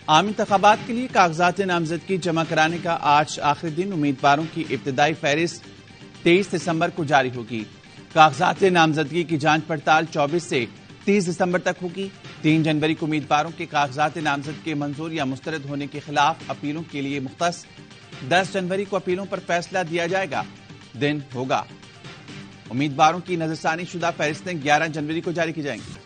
عام انتخابات کے لیے کاغذات نامزدگی جمع کرانے کا آج آخری دن، امیدواروں کی ابتدائی فہرست 23 دسمبر کو جاری ہوگی۔ کاغذات نامزدگی کی جانچ پڑتال 24 سے 30 دسمبر تک ہوگی۔ 3 جنوری کو امیدواروں کے کاغذات نامزدگی منظور یا مسترد ہونے کے خلاف اپیلوں کے لیے مختص، 10 جنوری کو اپیلوں پر فیصلہ دیا جائے گا دن ہوگا۔ امیدواروں کی نظرثانی شدہ فہرستیں 11 جنوری کو جاری کی جائیں گی۔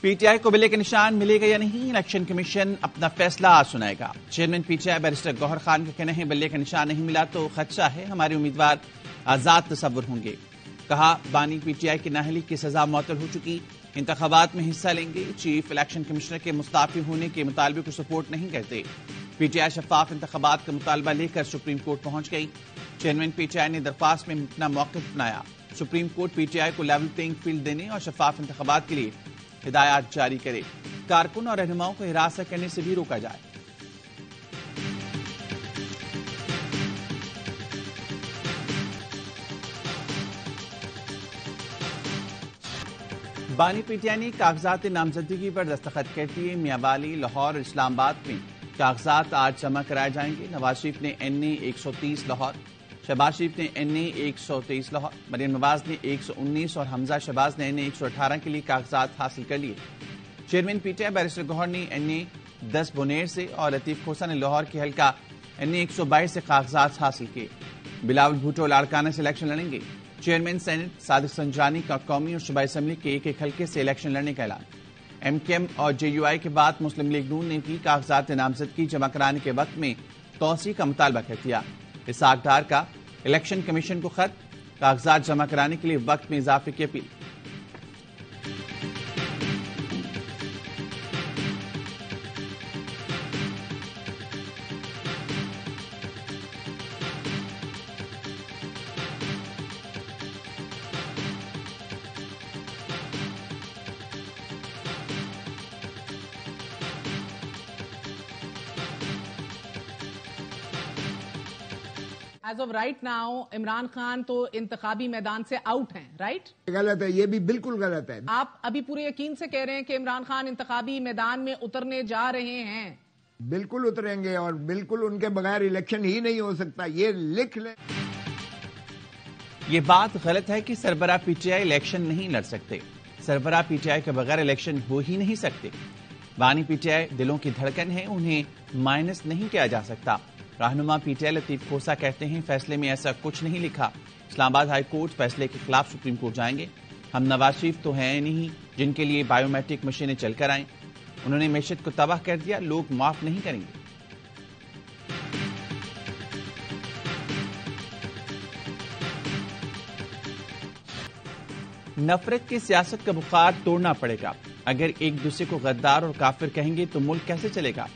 پی ٹی آئی کو بلے کے نشان ملے گا یا نہیں، الیکشن کمیشن اپنا فیصلہ آج سنائے گا۔ Chairman P T I barrister Gohar Khan کا کہنا ہے بلے کا نشان نہیں ملا تو خدشہ ہے ہمارے امیدوار آزاد تصور ہوں گے۔ کہا بانی پی ٹی آئی کی نااہلی کی سزا معطل ہو چکی، انتخابات میں حصہ لیں گے۔ چیف الیکشن کمشنر کے مستعفی ہونے کے مطالبے کو سپورٹ نہیں کرتے۔ پی ٹی آئی شفاف انتخابات کا مطالبہ لے کر سپریم کورٹ پہنچ گئی۔ چیئرمین پی ٹی آئی نے درخواست میں اپنا موقف اپنایا۔ سپریم کورٹ پی ٹی آئی کو لیول پلینگ فیلڈ دینے اور شفاف انتخابات کے لیے ہدایات جاری کرے، کارکن اور رہنماؤں کو ہراساں کرنے سے بھی روکا جائے۔ بانی پی ٹی آئی نے کاغذات نامزدگی پر دستخط کر دیے۔ میاں والی، لاہور اور اسلام آباد میں کاغذات آج جمع کرائے جائیں گے۔ نواز شریف نے این اے 130 لاہور، شہباز شریف نے این اے 123 لاہور، مریم نواز نے 119 اور حمزہ شہباز نے این اے 118 کے لیے کاغذات حاصل کر لیے۔ Chairman P T I barrister Gohar نے این اے 10 بونیر سے اور لطیف کھوسا نے لاہور کے حلقہ این اے 122 سے کاغذات حاصل کیے۔ بلاول بھٹو لاڑکانہ سے الیکشن لڑیں گے۔ چیئرمین سینٹ صادق سنجرانی کا قومی اور صوبائی اسمبلی کے ایک ایک حلقے سے الیکشن لڑنے کا اعلان۔ ایم کیو ایم اور جے یو آئی کے بعد مسلم لیگ نون نے بھی کاغذات نامزدگی جمع کرانے کے وقت میں توسیع کا مطالبہ کر دیا۔ اسحاق ڈار کا الیکشن کمیشن کو خط، کاغذات جمع کرانے کے لیے وقت میں اضافے کی appeal. As of right now Imran Khan تو انتخابی میدان سے آؤٹ ہیں، رائٹ؟ غلط ہے، یہ بھی بالکل غلط ہے۔ آپ ابھی پورے یقین سے کہہ رہے ہیں کہ عمران خان انتخابی میدان میں اترنے جا رہے ہیں؟ بالکل اتریں گے اور بالکل ان کے بغیر الیکشن ہی نہیں ہو سکتا، یہ لکھ لیں۔ یہ بات غلط ہے کہ سربراہ پی ٹی آئی الیکشن نہیں لڑ سکتے۔ سربراہ پی ٹی آئی کے بغیر الیکشن ہو ہی نہیں سکتے۔ بانی پی ٹی آئی دلوں کی دھڑکن ہے، انہیں مائنس نہیں کیا جا سکتا۔ رہنما پی ٹی آئی لطیف کھوسا کہتے ہیں فیصلے میں ایسا کچھ نہیں لکھا۔ اسلام آباد ہائی کورٹ فیصلے کے خلاف سپریم کورٹ جائیں گے۔ ہم نواز شریف تو ہیں نہیں جن کے لیے بایو میٹرک مشینیں چل کر آئیں۔ انہوں نے معیشت کو تباہ کر دیا، لوگ معاف نہیں کریں گے۔ نفرت کی سیاست کا بخار توڑنا پڑے گا۔ اگر ایک دوسرے کو غدار اور کافر کہیں گے تو ملک کیسے چلے گا؟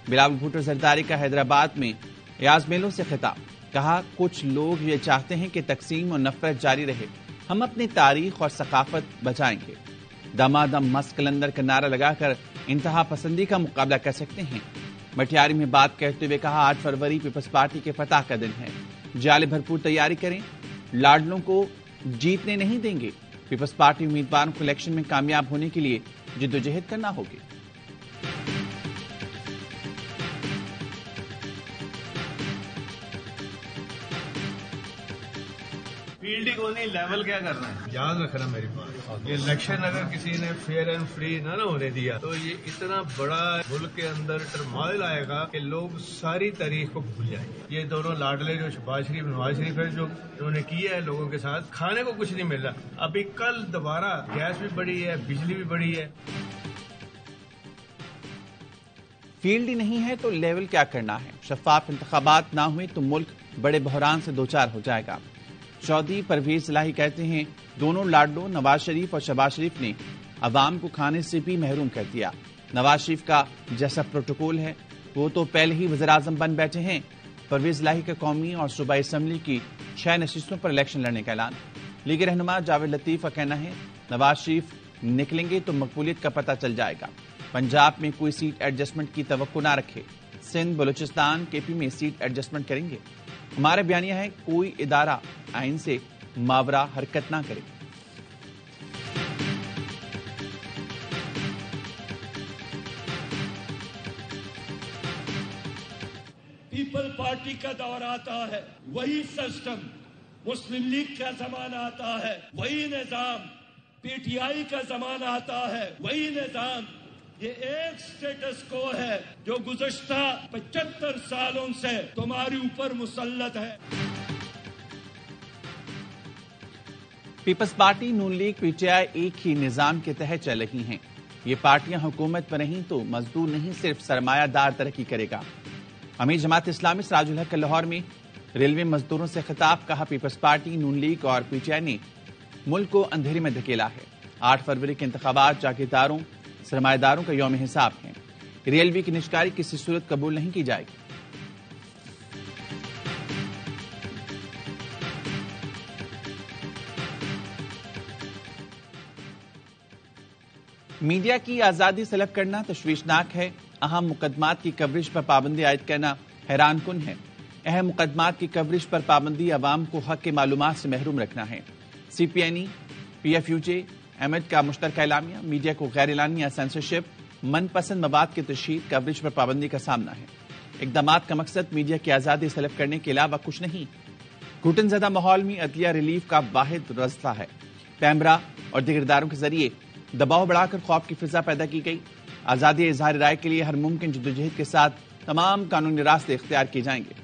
بلاول بھٹو زرداری کا حیدرآباد میں ریاض میلوں سے خطاب۔ کہا کچھ لوگ یہ چاہتے ہیں کہ تقسیم اور نفرت جاری رہے، ہم اپنی تاریخ اور ثقافت بچائیں گے۔ دمادم مست کلندر کا نعرہ لگا کر انتہا پسندی کا مقابلہ کر سکتے ہیں۔ مٹیاری میں بات کہتے ہوئے کہا 8 فروری پیپلز پارٹی کے فتح کا دن ہے، جالے بھرپور تیاری کریں، لاڈلوں کو جیتنے نہیں دیں گے۔ پیپلز پارٹی امیدواروں کو الیکشن میں کامیاب ہونے کے لیے جدوجہد کرنا ہوگی۔ فیلڈنگ ہونی، لیول کیا کرنا ہے، یاد رکھنا میری بات۔ یہ الیکشن اگر کسی نے فیئر اینڈ فری نہ ہونے دیا تو یہ اتنا بڑا ملک کے اندر ٹرمائل آئے گا کہ لوگ ساری تاریخ کو بھول جائیں گے۔ یہ دونوں لاڈلے جو شہباز شریف نواز شریف ہے، جو انہوں نے کیا ہے لوگوں کے ساتھ، کھانے کو کچھ نہیں مل رہا۔ ابھی کل دوبارہ گیس بھی بڑھی ہے، بجلی بھی بڑھی ہے۔ فیلڈ ہی نہیں ہے تو لیول کیا کرنا ہے؟ شفاف انتخابات نہ ہوئے تو ملک بڑے بحران سے دوچار ہو جائے گا۔ چودھری پرویز الہی کہتے ہیں دونوں لاڈلوں نواز شریف اور شہباز شریف نے عوام کو کھانے سے بھی محروم کر دیا۔ نواز شریف کا جیسا پروٹوکول ہے وہ تو پہلے ہی وزیراعظم بن بیٹھے ہیں۔ پرویز الہی کا قومی اور صوبائی اسمبلی کی 6 نشستوں پر الیکشن لڑنے کا اعلان۔ لیگ رہنما جاوید لطیف کا کہنا ہے نواز شریف نکلیں گے تو مقبولیت کا پتہ چل جائے گا۔ پنجاب میں کوئی سیٹ ایڈجسٹمنٹ کی توقع نہ رکھے، سندھ بلوچستان کے پی میں سیٹ ایڈجسٹمنٹ کریں گے۔ ہمارا بیانیہ ہے کوئی ادارہ آئین سے ماورا حرکت نہ کرے۔ پیپل پارٹی کا دور آتا ہے وہی سسٹم مسلم لیگ کا زمانہ آتا ہے، وہی نظام پی ٹی آئی کا زمانہ آتا ہے، وہی نظام. یہ ایک سٹیٹس کو ہے جو گزشتہ 75 سالوں سے تمہارے اوپر مسلط ہے. پیپلز پارٹی، نون لیگ، پی ٹی آئی ایک ہی نظام کے تحت چل رہی ہیں. یہ پارٹیاں حکومت پر نہیں تو مزدور نہیں صرف سرمایہ دار ترقی کرے گا. امیر جماعت اسلامی سراج الحق کا لاہور میں ریلوے مزدوروں سے خطاب. کہا پیپلز پارٹی، نون لیگ اور پی ٹی آئی نے ملک کو اندھیرے میں دھکیلا ہے. 8 فروری کے انتخابات جاگیرداروں سرمایہ داروں کا یوم حساب ہیں. ریلوے کی نجکاری کسی صورت قبول نہیں کی جائے گی. میڈیا کی آزادی سلب کرنا تشویشناک ہے. اہم مقدمات کی کوریج پر پابندی عائد کرنا حیران کن ہے. اہم مقدمات کی کوریج پر پابندی عوام کو حق کی معلومات سے محروم رکھنا ہے. C P N E, P F U J, Ahmed کا مشترکہ اعلامیہ میڈیا کو غیر اعلانیہ سینسرشپ، من پسند مواد کی تشہیر، کوریج پر پابندی کا سامنا ہے. اقدامات کا مقصد میڈیا کی آزادی سلب کرنے کے علاوہ کچھ نہیں. گھٹن زدہ ماحول میں عدلیہ ریلیف کا واحد راستہ ہے. پیمرا اور دیگر اداروں کے ذریعے دباؤ بڑھا کر خوف کی فضا پیدا کی گئی. آزادی اظہار رائے کے لیے ہر ممکن جدوجہد کے ساتھ تمام قانونی راستے اختیار کیے جائیں گے.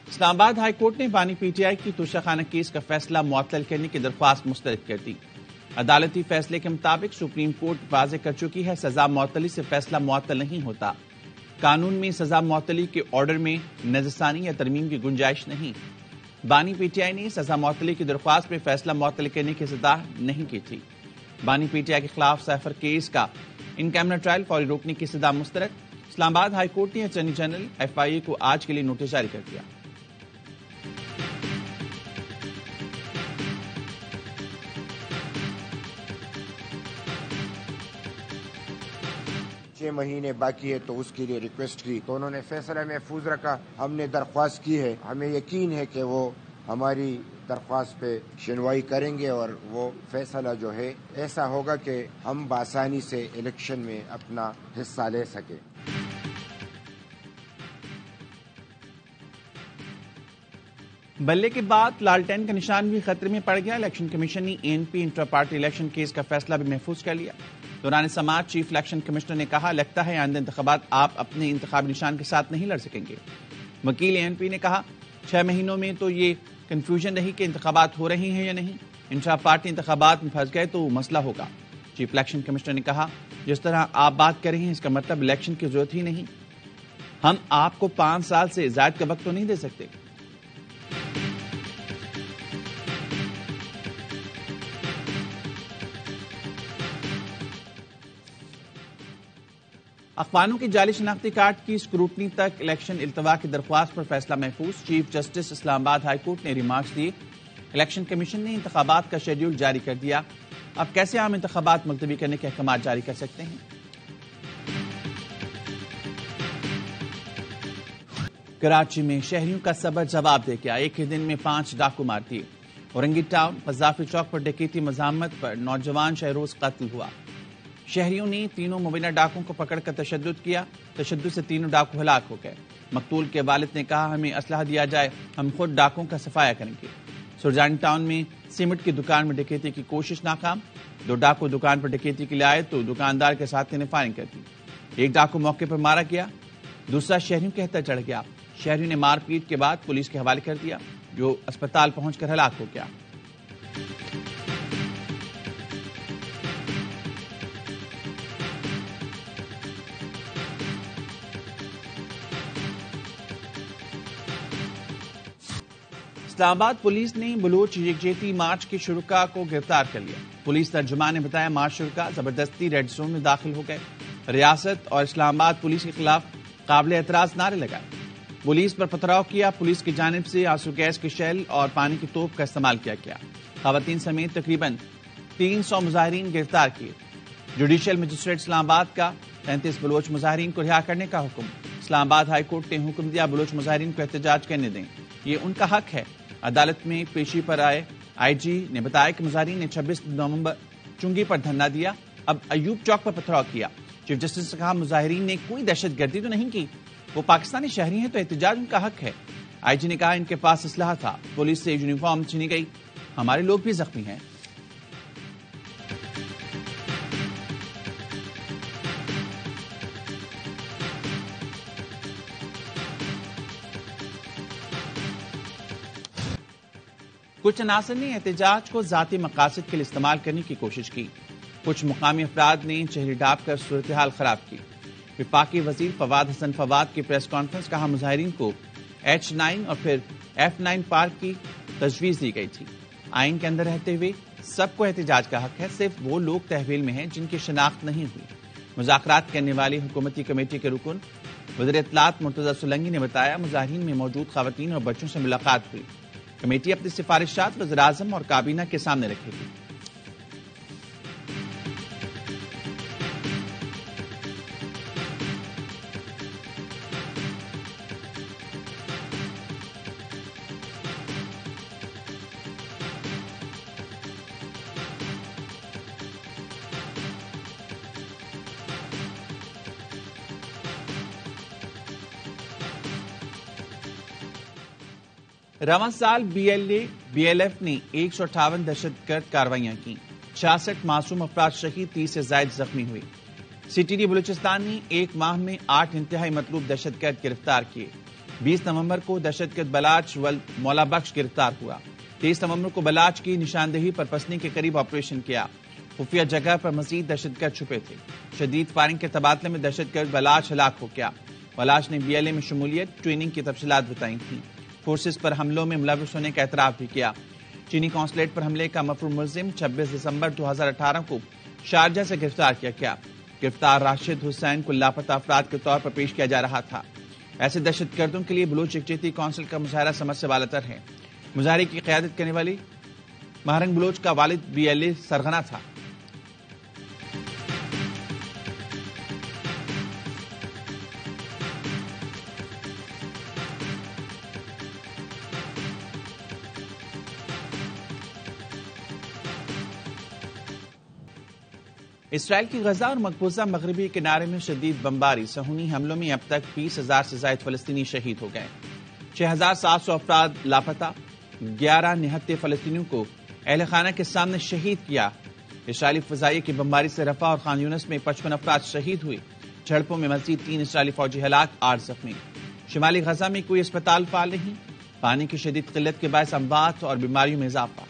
اسلام آباد ہائی کورٹ نے بانی پی ٹی آئی کی توشہ خانہ کیس کا فیصلہ معطل کرنے کی درخواست مسترد کر دی. عدالتی فیصلے کے مطابق سپریم کورٹ واضح کر چکی ہے سزا معطلی سے فیصلہ معطل نہیں ہوتا. قانون میں سزا معطلی کے آرڈر میں نظر ثانی یا ترمیم کی گنجائش نہیں. بانی پی ٹی آئی نے سزا معطلی کی درخواست میں فیصلہ معطل کرنے کی استدعا نہیں کی تھی. بانی پی ٹی آئی کے خلاف سیفر کیس کا ان کیمرا ٹرائل فوری روکنے کی استدعا مسترد. اسلام آباد ہائی کورٹ نے اٹارنی جنرل ایف آئی اے کو آج کے لیے نوٹس جاری کر دیا. مہینے باقی ہے تو اس کے لیے ریکویسٹ کی تو انہوں نے فیصلہ محفوظ رکھا. ہم نے درخواست کی ہے، ہمیں یقین ہے کہ وہ ہماری درخواست پہ شنوائی کریں گے اور وہ فیصلہ جو ہے ایسا ہوگا کہ ہم بآسانی سے الیکشن میں اپنا حصہ لے سکیں. بلے کے بعد لالٹین کا نشان بھی خطرے میں پڑ گیا. الیکشن کمیشن نے A N P intra party election case کا فیصلہ بھی محفوظ کر لیا. دوران سماعت چیف الیکشن کمشنر نے کہا لگتا ہے آئندہ انتخابات آپ اپنے انتخابی نشان کے ساتھ نہیں لڑ سکیں گے. وکیل اے این پی نے کہا 6 مہینوں میں تو یہ کنفیوژن رہی کہ انتخابات ہو رہے ہیں یا نہیں. انٹرا پارٹی انتخابات میں پھنس گئے تو مسئلہ ہوگا. چیف الیکشن کمشنر نے کہا جس طرح آپ بات کر رہے ہیں اس کا مطلب الیکشن کی ضرورت ہی نہیں. ہم آپ کو 5 سال سے زائد کا وقت تو نہیں دے سکتے. اخوانوں کی جعلی شناختی کارڈ کی اسکروٹنی تک الیکشن التوا کی درخواست پر فیصلہ محفوظ. چیف جسٹس اسلام آباد ہائی کورٹ نے ریمارکس دیے. الیکشن کمیشن نے انتخابات کا شیڈیول جاری کر دیا. اب کیسے عام انتخابات ملتوی کرنے کے احکامات جاری کر سکتے ہیں. کراچی میں شہریوں کا صبر جواب دے گیا. ایک ہی دن میں 5 ڈاکو مار دیے. اورنگی ٹاؤن قذافی چوک پر ڈکیتی مزاحمت پر نوجوان شہروز قتل ہوا. شہریوں نے تینوں مبینہ ڈاکوں کو پکڑ کر تشدد کیا. تشدد سے تینوں ڈاکو ہلاک ہو گئے. مقتول کے والد نے کہا ہمیں اسلحہ دیا جائے، ہم خود ڈاکوں کا صفایا کریں گے. سرجانی ٹاؤن میں سیمنٹ کی دکان میں ڈکیتی کی کوشش ناکام. 2 ڈاکو دکان پر ڈکیتی کے لیے آئے تو دکاندار کے ساتھی نے فائرنگ کر دی. ایک ڈاکو موقع پر مارا گیا، دوسرا شہریوں کے ہتھیار چڑھ گیا. شہریوں نے مار پیٹ کے بعد پولیس کے حوالے کر دیا جو اسپتال پہنچ کر ہلاک ہو گیا. اسلام آباد پولیس نے بلوچ یکجہتی مارچ کے شرکاء کو گرفتار کر لیا. پولیس ترجمان نے بتایا مارچ شرکاء زبردستی ریڈ زون میں داخل ہو گئے. ریاست اور اسلام آباد پولیس کے خلاف قابل اعتراض نعرے لگائے. پولیس پر پتھراؤ کیا. پولیس کی جانب سے آنسو گیس کے شیل اور پانی کی توپ کا استعمال کیا گیا. خواتین سمیت تقریباً 300 مظاہرین گرفتار کیے. جوڈیشل مجسٹریٹ اسلام آباد کا 33 بلوچ مظاہرین کو رہا کرنے کا حکم۔ اسلام آباد ہائی کورٹ نے حکم دیا بلوچ مظاہرین کو احتجاج کرنے دیں، یہ ان کا حق ہے۔ عدالت میں پیشی پر آئے آئی جی نے بتایا کہ مظاہرین نے 26 نومبر چنگی پر دھرنا دیا، اب ایوب چوک پر پتھراؤ کیا۔ چیف جسٹس نے کہا مظاہرین نے کوئی دہشت گردی تو نہیں کی، وہ پاکستانی شہری ہیں تو احتجاج ان کا حق ہے۔ آئی جی نے کہا ان کے پاس اسلحہ تھا، پولیس سے یونیفارم چھینی گئی، ہمارے لوگ بھی زخمی ہیں۔ کچھ عناصر نے احتجاج کو ذاتی مقاصد کے لیے استعمال کرنے کی کوشش کی۔ کچھ مقامی افراد نے چہرے ڈھانپ کر صورتحال خراب کی۔ وفاقی وزیر فواد حسن فواد کی پریس کانفرنس، کہا مظاہرین کو H9 اور پھر F9 پارک کی تجویز دی گئی تھی۔ آئین کے اندر رہتے ہوئے سب کو احتجاج کا حق ہے، صرف وہ لوگ تحویل میں ہیں جن کی شناخت نہیں ہوئی۔ مذاکرات کرنے والی حکومتی کمیٹی کے رکن وزیر اطلاعات مرتضی سولنگی نے بتایا مظاہرین میں موجود خواتین اور بچوں سے ملاقات ہوئی۔ کمیٹی اپنی سفارشات وزیراعظم اور کابینہ کے سامنے رکھے گی۔ رواں سال BLF نے 158 دہشت گرد کارروائیاں کی، 66 معصوم افراد شہید، 30 سے زائد زخمی ہوئے۔ CTD بلوچستان نے ایک ماہ میں 8 انتہائی مطلوب دہشت گرد گرفتار کیے۔ 20 نومبر کو دہشت گرد بلاچ مولا بخش گرفتار ہوا۔ 23 نومبر کو بلاچ کی نشاندہی پر پسنی کے قریب آپریشن کیا، خفیہ جگہ پر مزید دہشت گرد چھپے تھے۔ شدید فائرنگ کے تبادلے میں دہشت گرد بلاچ ہلاک ہو گیا۔ بلاچ نے BLA میں شمولیت، ٹریننگ کی تفصیلات بتائی تھیں۔ فورسز پر حملوں میں ملوث ہونے کا اعتراف بھی کیا۔ چینی قونصلیٹ پر حملے کا مفروض ملزم 26 دسمبر 2018 کو شارجہ سے گرفتار کیا گیا۔ گرفتار راشد حسین کو لاپتہ افراد کے طور پر پیش کیا جا رہا تھا۔ ایسے دہشت گردوں کے لیے بلوچ یکجہتی کونسل کا مظاہرہ سمجھ سے بالاتر ہے۔ مظاہرے کی قیادت کرنے والی مہرنگ بلوچ کا والد BLA سرغنہ تھا۔ اسرائیل کی غزہ اور مقبوضہ مغربی کنارے میں شدید بمباری صہیونی حملوں میں اب تک 20,000 سے زائد فلسطینی شہید ہو گئے، 6,700 افراد لاپتہ، 11 نہتے فلسطینیوں کو اہل خانہ کے سامنے شہید کیا۔ اسرائیلی فضائیہ کی بمباری سے رفح اور خان یونس میں 55 افراد شہید ہوئے، جھڑپوں میں مزید 3 اسرائیلی فوجی ہلاک، 8 زخمی۔ شمالی غزہ میں کوئی اسپتال فعال نہیں، پانی کی شدید قلت کے باعث اموات اور بیماریوں میں اضافہ۔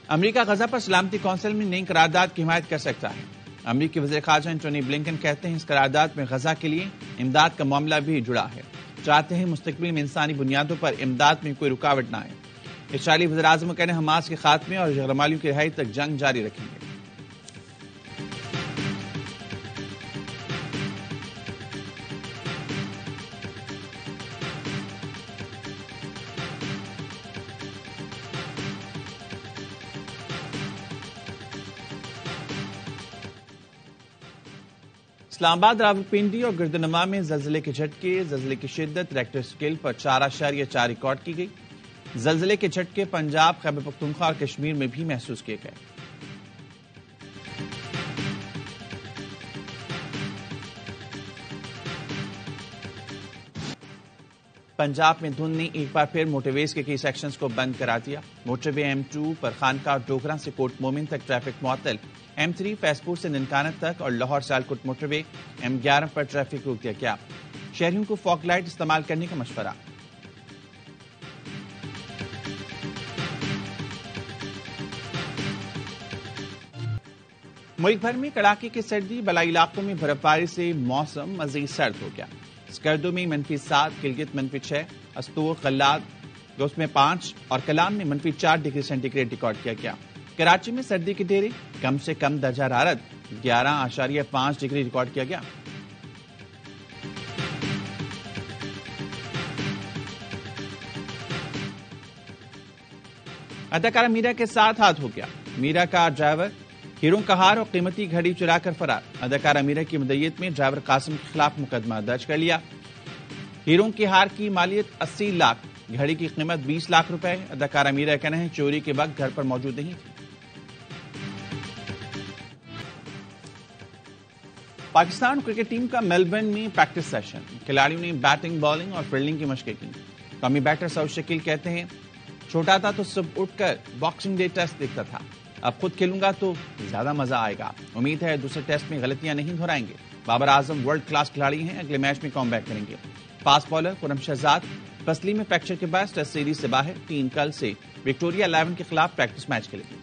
امریکہ غزہ پر سلامتی کونسل میں نئی قرارداد کی حمایت کر سکتا ہے۔ امریکی وزیر خارجہ انٹونی بلنکن کہتے ہیں اس قرارداد میں غزہ کے لیے امداد کا معاملہ بھی جڑا ہے، چاہتے ہیں مستقبل میں انسانی بنیادوں پر امداد میں کوئی رکاوٹ نہ آئے۔ اسرائیلی وزیراعظم کہتے ہیں حماس کے خاتمے اور غیرمعلوم کی رہائی تک جنگ جاری رکھیں گے۔ اسلام آباد، راولپنڈی اور گردنما میں زلزلے کے جھٹکے، زلزلے کی شدت ریکٹر اسکیل پر 4.4 ریکارڈ کی گئی۔ زلزلے کے جھٹکے پنجاب، خیبر پختونخوا اور کشمیر میں بھی محسوس کیے گئے۔ پنجاب میں دھند نے ایک بار پھر موٹر ویز کے کئی سیکشنز کو بند کرا دیا۔ موٹر وے M2 پر خانقاہ ڈوگراں سے کوٹ مومن تک ٹریفک معطل، M3 فیضپور سے ننکانہ تک اور لاہور سیالکوٹ موٹر وے M11 پر ٹریفک روک دیا گیا۔ شہریوں کو فاگ لائٹ استعمال کرنے کا مشورہ۔ ملک بھر میں کڑاکے کی سردی، بالائی علاقوں میں برف باری سے موسم مزید سرد ہو گیا۔ اسکردو میں -7، گلگت -6، استور، قلات، دوست میں 5 اور کلام میں -4 ڈگری سینٹی گریڈ ریکارڈ کیا گیا۔ کراچی میں سردی کے ڈیرے کم سے کم درجہ حرارت 11.5 ڈگری ریکارڈ کیا گیا۔ اداکارہ میرا کے ساتھ ہاتھ ہو گیا، میرا کا ڈرائیور ہیروں کا ہار اور قیمتی گھڑی چرا کر فرار۔ اداکارہ میرا کی مدعیت میں ڈرائیور قاسم کے خلاف مقدمہ درج کر لیا۔ ہیروں کے ہار کی مالیت 80 لاکھ، گھڑی کی قیمت 20 لاکھ روپے۔ اداکارہ میرا کا کہنا ہے چوری کے وقت گھر پر موجود نہیں تھی۔ پاکستان کرکٹ ٹیم کا میلبرن میں پریکٹس سیشن، کھلاڑیوں نے بیٹنگ، بالنگ اور فیلڈنگ کی مشقیں کی۔ قومی بیٹر سعود شکیل کہتے ہیں چھوٹا تھا تو صبح اٹھ کر باکسنگ ڈے ٹیسٹ دیکھتا تھا، اب خود کھیلوں گا تو زیادہ مزہ آئے گا، امید ہے دوسرے ٹیسٹ میں غلطیاں نہیں دہرائیں گے۔ بابر اعظم ورلڈ کلاس کھلاڑی ہیں، اگلے میچ میں کم بیک کریں گے۔ فاسٹ بالر خرم شہزاد پسلی میں فریکچر کے بعد ٹیسٹ سیریز سے باہر، ٹیم کل سے وکٹوریہ 11 کے خلاف پریکٹس میچ کھیلے گی۔